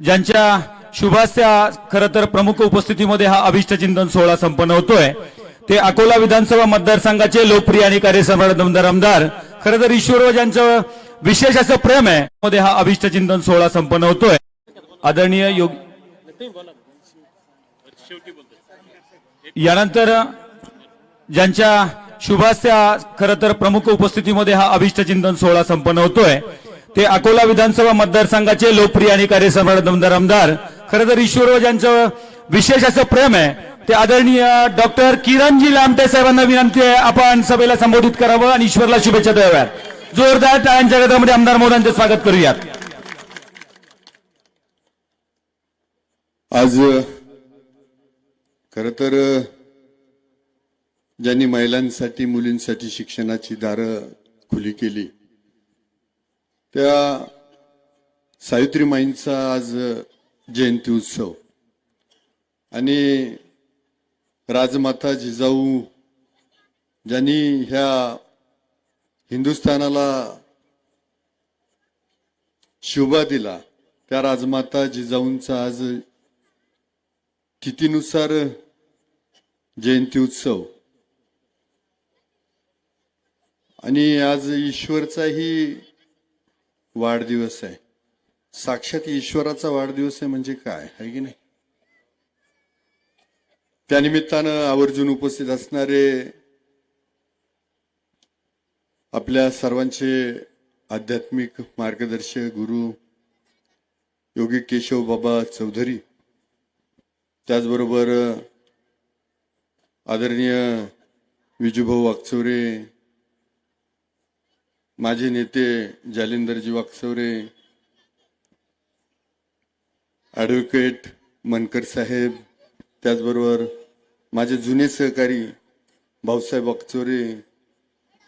ज्यांच्या शुभास्या खरं तर प्रमुख उपस्थितीमध्ये हा अभिष्ट चिंतन सोहळा संपन्न होतोय ते अकोला विधानसभा मतदारसंघाचे लोकप्रिय आणि कार्यसम्राट दमदार आमदार खरं तर ईश्वरवर ज्यांचं विशेष असं प्रेम आहे मध्ये हा अभिष्ट चिंतन सोहळा संपन्न होतोय। आदरणीय यानंतर ज्यांच्या शुभास्या खरं तर प्रमुख उपस्थितीमध्ये हा अभिष्ट चिंतन सोहळा संपन्न होतोय ते अकोला विधानसभा मतदारसंघाचे लोकप्रिय आणि कार्यसम्राट दमदार आमदार खरं तर ईश्वरवर ज्यांचं विशेष असं प्रेम आहे ते आदरणीय डॉक्टर किरणजी लामटे साहेबांना विनंती आहे आपण सभेला संबोधित करावं आणि ईश्वरला शुभेच्छा द्याव्यात। जोरदार टाळ्यांच्या गजरामध्ये आमदार महोदयांचं स्वागत करूयात। आज खरं तर ज्यांनी महिलांसाठी मुलींसाठी शिक्षणाची दारं खुली केली त्या सावित्रीमाईंचा आज जयंती उत्सव आणि राजमाता जिजाऊ ज्यांनी ह्या हिंदुस्थानाला शोभा दिला त्या राजमाता जिजाऊंचा आज तिथीनुसार जयंती उत्सव आणि आज ईश्वरचाही वाढदिवस आहे। साक्षात ईश्वराचा वाढदिवस आहे म्हणजे काय आहे की नाही। त्यानिमित्तानं आवर्जून उपस्थित असणारे आपल्या सर्वांचे आध्यात्मिक मार्गदर्शक गुरु योगी केशव बाबा चौधरी, त्याचबरोबर आदरणीय विजूभाऊ वाकचौरे, माझे नेते जालिंदरजी वाकचौरे, ॲडव्होकेट मनकर साहेब, त्याचबरोबर माझे जुने सहकारी भाऊसाहेब वाकचौरे,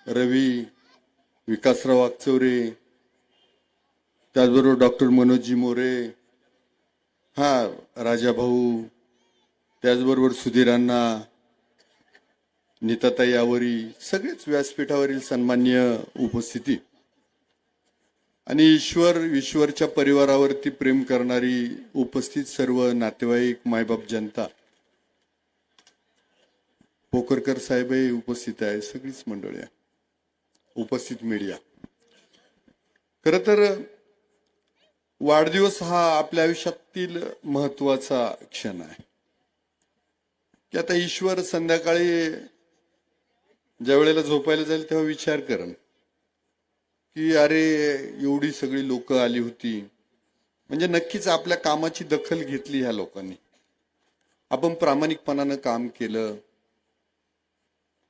रवी विकासराव वाकचौरे, त्याचबरोबर डॉक्टर मनोजी मोरे, राजाभाऊ, त्याचबरोबर सुधीरांना, नीताताई आवरी, सगळेच व्यासपीठावरील सन्माननीय उपस्थिती आणि ईश्वरच्या परिवारावरती प्रेम करणारी उपस्थित सर्व नातेवाईक, मायबाप, जनता, पोकरकर साहेबही उपस्थित आहे, सगळीच मंडळी आहे, उपस्थित मीडिया। खरं तर वाढदिवस हा आपल्या आयुष्यातील महत्वाचा क्षण आहे की आता ईश्वर संध्याकाळी ज्या वेळेला झोपायला जाईल तेव्हा विचार करेन की अरे एवढी सगळी लोक आली होती, म्हणजे नक्कीच आपल्या कामाची दखल घेतली ह्या लोकांनी, आपण प्रामाणिकपणानं काम केलं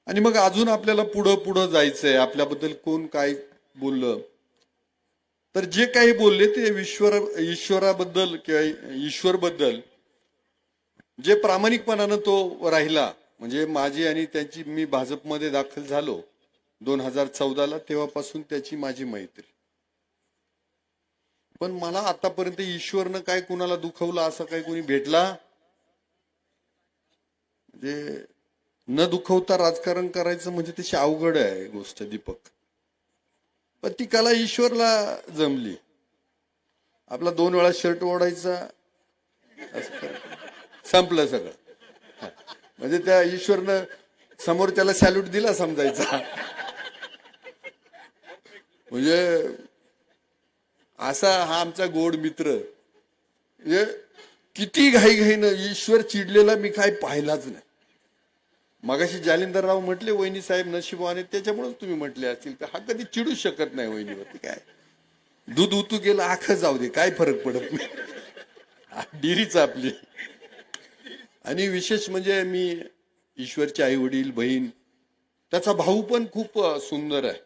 आणि मग अजून आपल्याला पुढं जायचंय। आपल्याबद्दल कोण काय बोललं तर जे काही बोलले ते ईश्वराबद्दल किंवा ईश्वरबद्दल जे प्रामाणिकपणानं तो राहिला, म्हणजे माझी आणि त्यांची, मी भाजपमध्ये दाखल झालो 2014ला, तेव्हापासून त्याची माझी मैत्री। पण मला आतापर्यंत ईश्वरनं काय कुणाला दुखवलं असं काही कोणी भेटला म्हणजे न दुखवता राजकारण करायचं म्हणजे त्याची अवघड आहे गोष्ट दीपक। पण ती कला ईश्वरला जमली। आपला 2 वेळा शर्ट ओढायचा, संपलं सगळं, म्हणजे त्या ईश्वरनं समोर त्याला सॅल्यूट दिला समजायचा। म्हणजे असा हा आमचा गोड मित्र, म्हणजे किती घाईघाईनं ईश्वर चिडलेला मी काय पाहिलाच नाही। मगाशी जालिंदरराव म्हटले वहिनी साहेब नशिबवाने, त्याच्यामुळे तुम्ही म्हटले असतील तर हा कधी चिडू शकत नाही वहिनीवरती, काय दूध उतू गेलं आखं जाऊ दे, काय फरक पडत नाही, डिरीच आपली। आणि विशेष म्हणजे मी ईश्वरचे आई वडील, बहीण, त्याचा भाऊ पण खूप सुंदर आहे,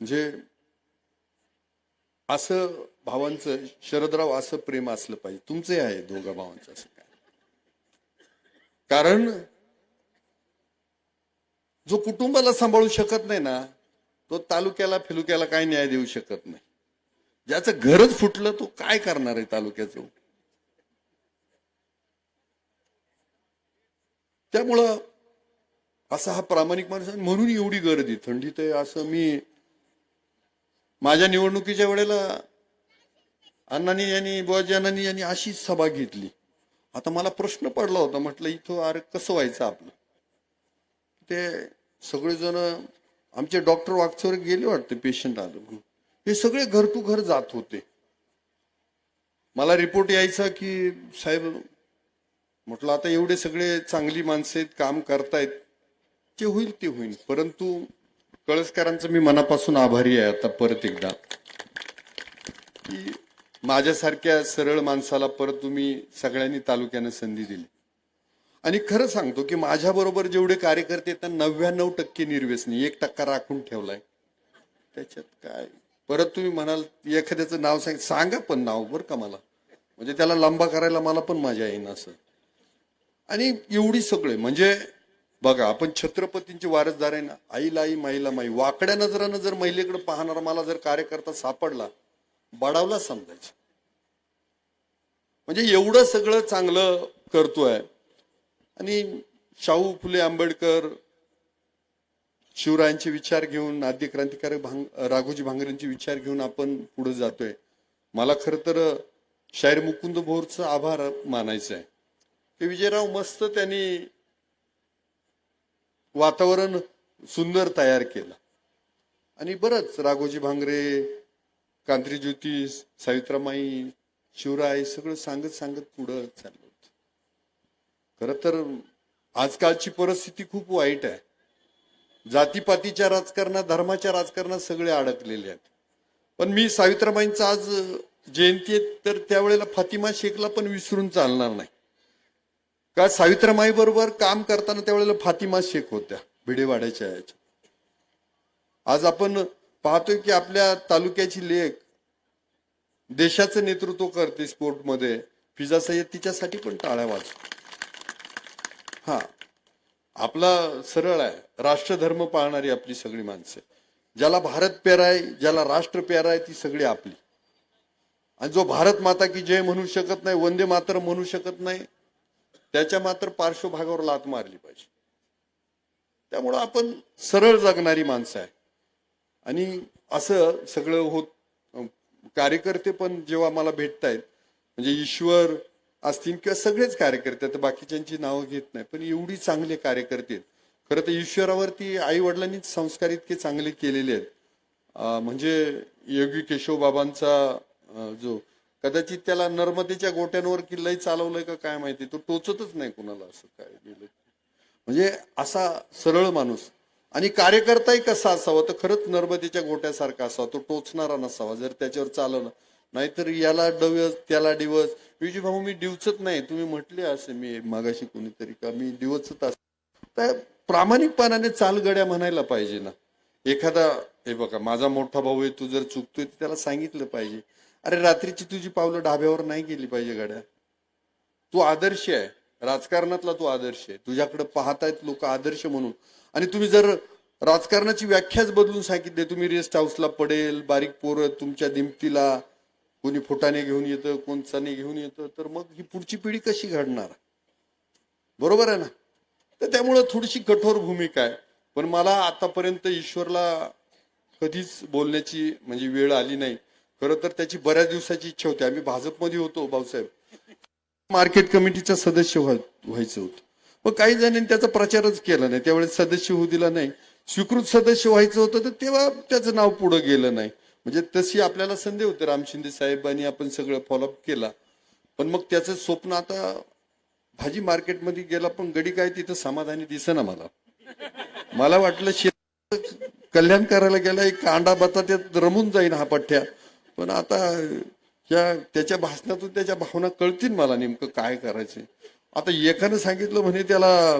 म्हणजे असं भावांचं, शरदराव असं प्रेम असलं पाहिजे, तुमचे आहे दोघा भावांचं असं काय। कारण जो कुटुंबाला सांभाळू शकत नाही ना तो तालुक्याला फिलुक्याला काय न्याय देऊ शकत नाही। ज्याचं घरच फुटलं तो काय करणार आहे तालुक्याचं। त्यामुळं असा हा प्रामाणिक माणूस, म्हणून एवढी गर्दी, थंडीत आहे असं। मी माझ्या निवडणुकीच्या वेळेला अण्णांनी यांनी बुवाजीअण्णांनी यांनी अशी सभा घेतली. आता मला प्रश्न पडला होता, म्हटलं इथं अरे कसं व्हायचं आपलं. ते सगळेजण आमचे डॉक्टर वागचौरे गेले वाटते, पेशंट आलं म्हणून. हे सगळे घर टू घर जात होते. मला रिपोर्ट यायचा की साहेब, म्हटलं आता एवढे सगळे चांगली माणसं आहेत, काम करतायत, जे होईल ते होईल. परंतु कळसकरांचं मी मनापासून आभारी आहे आता परत एकदा, की माझ्यासारख्या सरळ माणसाला परत तुम्ही सगळ्यांनी तालुक्यानं संधी दिली. आणि खरं सांगतो की माझ्याबरोबर जेवढे कार्यकर्ते आहेत, 99% निर्व्यसनी, 1% राखून ठेवलाय. त्याच्यात काय परत तुम्ही म्हणाल एखाद्याचं नाव सांगा पण नाव बरं का मला, म्हणजे त्याला लंबा करायला मला पण मजा येईन असं. आणि एवढी सगळे म्हणजे बघा, आपण छत्रपतींचे वारसदार आहे ना. आईला आई, माईला माई. वाकड्या नजरानं जर महिलेकडे पाहणारा मला जर कार्यकर्ता सापडला, बडावला समजायचं. म्हणजे एवढं सगळं चांगलं करतोय. आणि शाहू फुले आंबेडकर, शिवरायांचे विचार घेऊन, आद्य क्रांतिकारक राघोजी भांगरेंचे विचार घेऊन आपण पुढे जातोय. मला खरं तर शाहीर मुकुंद भोरचा आभार मानायचा आहे की विजयराव मस्त त्यांनी वातावरण सुंदर तयार केलं. आणि बरंच राघोजी भांगरे, कांत्रीज्योती, सावित्रामाई, शिवराय सगळं सांगत सांगत पुढं चाललं होतं. खरं तर आजकालची परिस्थिती खूप वाईट आहे. जातीपातीच्या राजकारणात, धर्माच्या राजकारणात सगळे अडकलेले आहेत. पण मी सावित्राबाईंचा आज जयंती आहे, तर त्यावेळेला फातिमा शेखला पण विसरून चालणार नाही. का सावित्राबाई बरोबर काम करताना त्यावेळेला फातिमा शेख होत्या भिडेवाड्याच्या याच्या. आज आपण पाहतोय की आपल्या तालुक्याची लेख देशाचं नेतृत्व करते स्पोर्टमध्ये. फिजा सय्यद तिच्यासाठी पण टाळ्या वाजव. हा, आपला सरळ आहे, राष्ट्रधर्म पाळणारी आपली सगळी माणसं. ज्याला भारत प्यारा आहे, ज्याला राष्ट्र प्यारा आहे, ती सगळी आपली. आणि जो भारत माता की जय म्हणू शकत नाही, वंदे मातरम म्हणू शकत नाही, त्याच्या मात्र पार्श्वभागावर लात मारली पाहिजे. त्यामुळं आपण सरळ जगणारी माणसं आहे. आणि असं सगळं होत. कार्यकर्ते पण जेव्हा मला भेटतायत, म्हणजे ईश्वर असतील किंवा सगळेच कार्यकर्ते, तर बाकीच्यांची नावं घेत नाही, पण एवढी चांगले कार्यकर्ते आहेत. खरं तर ईश्वरावरती आई वडिलांनीच संस्कार इतके चांगले केलेले आहेत. म्हणजे योगी केशवबाबांचा जो कदाचित त्याला नर्मदेच्या गोट्यांवर किल्लाही चालवलंय का काय माहिती, तो टोचतच नाही कुणाला, असं काय गेलं. म्हणजे असा सरळ माणूस. आणि कार्यकर्ताही कसा असावा, तर खरंच नर्मदेच्या गोट्यासारखा असावा, तो टोचणारा नसावा जर त्याच्यावर चालवलं. नाहीतर याला डवस त्याला डिवस. विजय भाऊ मी डिवचत नाही, तुम्ही म्हटले असे मी मागाशी कोणीतरी का मी डिवचत असं. तर प्रामाणिकपणाने चालगड्या म्हणायला पाहिजे ना. एखादा हे बघा, माझा मोठा भाऊ आहे, तू जर चुकतोय त्याला सांगितलं पाहिजे, अरे रात्रीची तुझी पावलं ढाब्यावर नाही गेली पाहिजे गाड्या. तू आदर्श आहे, राजकारणातला तू आदर्श आहे. तुझ्याकडे पाहतायत लोक आदर्श म्हणून. आणि तुम्ही जर राजकारणाची व्याख्याच बदलून सांगितली, तुम्ही रेस्ट हाऊसला पडेल, बारीक पोरं तुमच्या दिमतीला, कोणी फुटाने घेऊन येतं, कोण चणे घेऊन येतं, तर मग ही पुढची पिढी कशी घडणार. बरोबर आहे ना. तर त्यामुळं थोडीशी कठोर भूमिका आहे. पण मला आतापर्यंत ईश्वरला कधीच बोलण्याची म्हणजे वेळ आली नाही. खरं तर त्याची बऱ्याच दिवसाची इच्छा होती. आम्ही भाजपमध्ये होतो, भाऊसाहेब मार्केट कमिटीचा सदस्य व्हायचं होतं. मग काही जणांनी त्याचा प्रचारच केला नाही, त्यावेळेस सदस्य होऊ दिला नाही. स्वीकृत सदस्य व्हायचं होतं तर तेव्हा त्याचं नाव पुढे गेलं नाही. म्हणजे तशी आपल्याला संधी होते. राम शिंदे साहेबांनी आपण सगळं फॉलोअप केला. पण मग त्याचं स्वप्न आता भाजी मार्केटमध्ये गेला, पण गडी काय तिथं समाधानी दिसेना मला. मला वाटलं शेत कल्याण करायला गेला, एक कांडा बटाट्यात रमून जाईन हा पठ्ठ्या. पण आता त्याच्या भाषणातून त्याच्या भावना कळतील मला नेमकं काय करायचंय. आता एकानं सांगितलं म्हणे त्याला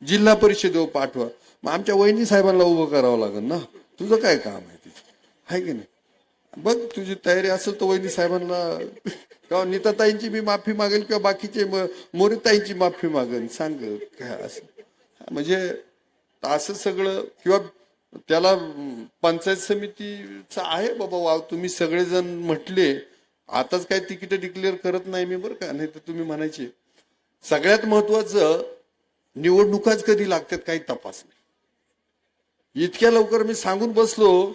जिल्हा परिषदेवर पाठवा. मग आमच्या वहिनी साहेबांना उभं करावं लागेल ना. तुझं काय काम आहे तिथे, आहे की नाही. बघ तुझी तयारी असेल तर वहिनी साहेबांना किंवा नीताताईंची मी माफी मागेल किंवा बाकीचे मोरीताईंची माफी मागेल, सांग काय असं. म्हणजे असं सगळं. किंवा त्याला पंचायत समितीचं आहे बाबा वाव, तुम्ही सगळेजण म्हटले. आताच काय तिकीट डिक्लेअर करत नाही मी बरं का, नाही तर तुम्ही म्हणायचे. सगळ्यात महत्वाचं निवडणुकाच कधी लागतात काही तपास नाही. इतक्या लवकर मी सांगून बसलो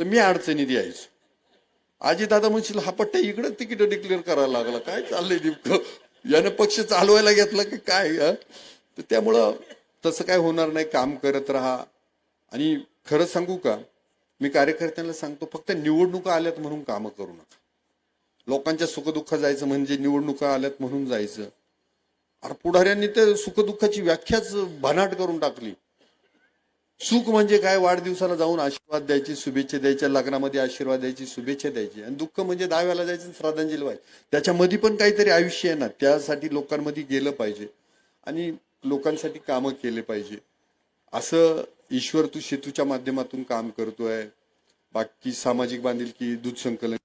तर मी अडचणीत यायचो. आजी दादा म्हणशील हा पट्टा इकडे तिकीट डिक्लेअर करायला लागला, काय चाललंय नेमकं, यानं पक्ष चालवायला घेतला की काय तर त्यामुळं तसं काय होणार नाही. काम करत राहा. आणि खरं सांगू का, मी कार्यकर्त्यांना सांगतो, फक्त निवडणुका आल्यात म्हणून कामं करू नका. लोकांच्या सुखदुःख जायचं म्हणजे निवडणुका आल्यात म्हणून जायचं. अरे पुढाऱ्यांनी तर सुखदुःखाची व्याख्याच बनाट करून टाकली. सुख म्हणजे काय, वाढदिवसाला जाऊन आशीर्वाद द्यायची, शुभेच्छा द्यायच्या, लग्नामध्ये आशीर्वाद द्यायची, शुभेच्छा द्यायची. आणि दुःख म्हणजे दाव्याला जायचं, श्रद्धांजली व्हायची. त्याच्यामध्ये पण काहीतरी आयुष्य आहे ना, त्यासाठी लोकांमध्ये गेलं पाहिजे आणि लोकांसाठी कामं केले पाहिजे. असं ईश्वर तू सेतूच्या माध्यमातून काम करतोय. बाकी सामाजिक बांधिलकी, दूध संकलन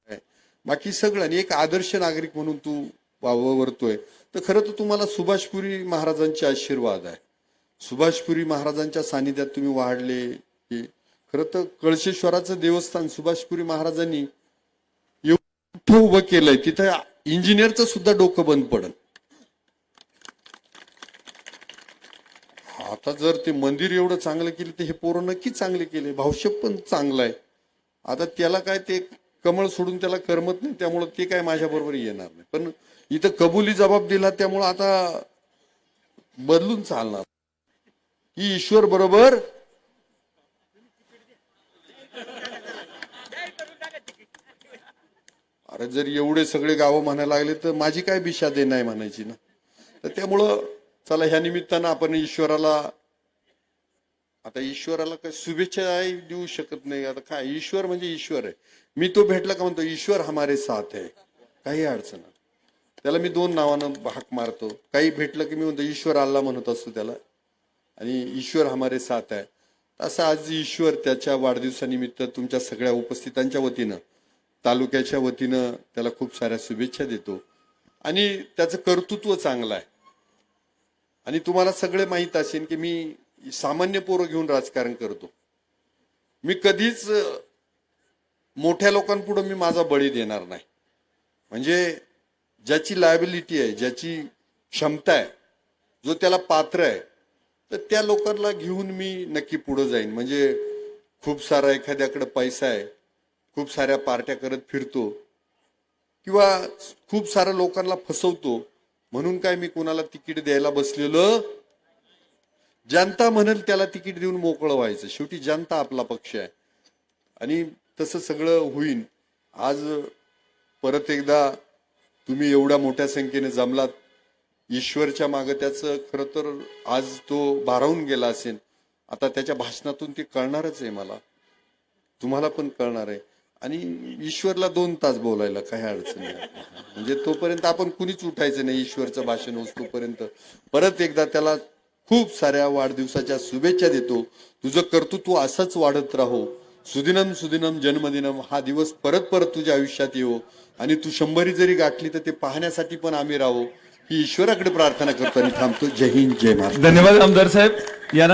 आहे, बाकी सगळं, आणि एक आदर्श नागरिक म्हणून तू वावरतोय. तर खरं तर तुम्हाला सुभाषपुरी महाराजांचे आशीर्वाद आहे. सुभाषपुरी महाराजांच्या सानिध्यात तुम्ही वाढले की खरं तर कळशेश्वराचं देवस्थान सुभाषपुरी महाराजांनी एवढं उभं केलंय, तिथं इंजिनियरचं सुद्धा डोकं बंद पडन. आता जर ते मंदिर एवढं चांगलं केलं तर हे पोरं नक्की चांगले केले. भावशेप पण चांगला आहे. आता त्याला काय ते कमळ सोडून त्याला करमत नाही, त्यामुळं ते काय माझ्या बरोबर येणार नाही. पण इथं कबुली जबाब दिला, त्यामुळं आता बदलून चालणार की ईश्वर बरोबर. अरे जर एवढे सगळे गावं म्हणायला लागले तर माझी काय बिशादे नाही म्हणायची ना. तर त्यामुळं चला ह्या निमित्तानं आपण ईश्वराला, आता ईश्वराला काय शुभेच्छा देऊ शकत नाही. आता काय, ईश्वर म्हणजे ईश्वर आहे. मी तो भेटला का म्हणतो ईश्वर हमारे साथ है, काही अडचण नाही. त्याला मी 2 नावानं हाक मारतो. काही भेटलं की मी म्हणतो ईश्वर अल्ला म्हणत असतो त्याला, आणि ईश्वर हमारे साथ आहे. असं आज ईश्वर त्याच्या वाढदिवसानिमित्त तुमच्या सगळ्या उपस्थितांच्या वतीनं, तालुक्याच्या वतीनं त्याला खूप साऱ्या शुभेच्छा देतो. आणि त्याचं कर्तृत्व चांगलं आहे. आणि तुम्हाला सगळे माहीत असेल की मी सामान्य पोरं घेऊन राजकारण करतो. मी कधीच मोठ्या लोकांपुढे मी माझा बळी देणार नाही. म्हणजे ज्याची लायबिलिटी आहे, ज्याची क्षमता आहे, जो त्याला पात्र आहे, तर त्या लोकांना घेऊन मी नक्की पुढे जाईन. म्हणजे खूप सारा एखाद्याकडे पैसा आहे, खूप साऱ्या पार्ट्या करत फिरतो किंवा खूप साऱ्या लोकांना फसवतो म्हणून काय मी कोणाला तिकीट द्यायला बसलेलो. जनता म्हणेल त्याला तिकीट देऊन मोकळं व्हायचं. शेवटी जनता आपला पक्ष आहे आणि तसं सगळं होईल. आज परत एकदा तुम्ही एवढ्या मोठ्या संख्येने जमलात. ईश्वरच्या मागे त्याचं खरं तर आज तो भारावून गेला असेल. आता त्याच्या भाषणातून ते कळणारच आहे, मला तुम्हाला पण कळणार आहे. आणि ईश्वरला 2 तास बोलायला काही अडचण नाही. म्हणजे तोपर्यंत आपण कुणीच उठायचं नाही ईश्वरचं भाषण होतोपर्यंत. परत एकदा त्याला खूप साऱ्या वाढदिवसाच्या शुभेच्छा देतो. तुझं कर्तृत्व असंच वाढत राहो. सुदिनम सुदिनम जन्मदिनम हा दिवस परत परत तुझ्या आयुष्यात येवो. आणि तू 100 जरी गाठली तर ते पाहण्यासाठी पण आम्ही राहू, ही ईश्वराकडे प्रार्थना करतो आणि थांबतो. जय हिंद, जय महाराष्ट्र. धन्यवाद आमदार साहेब. यानंतर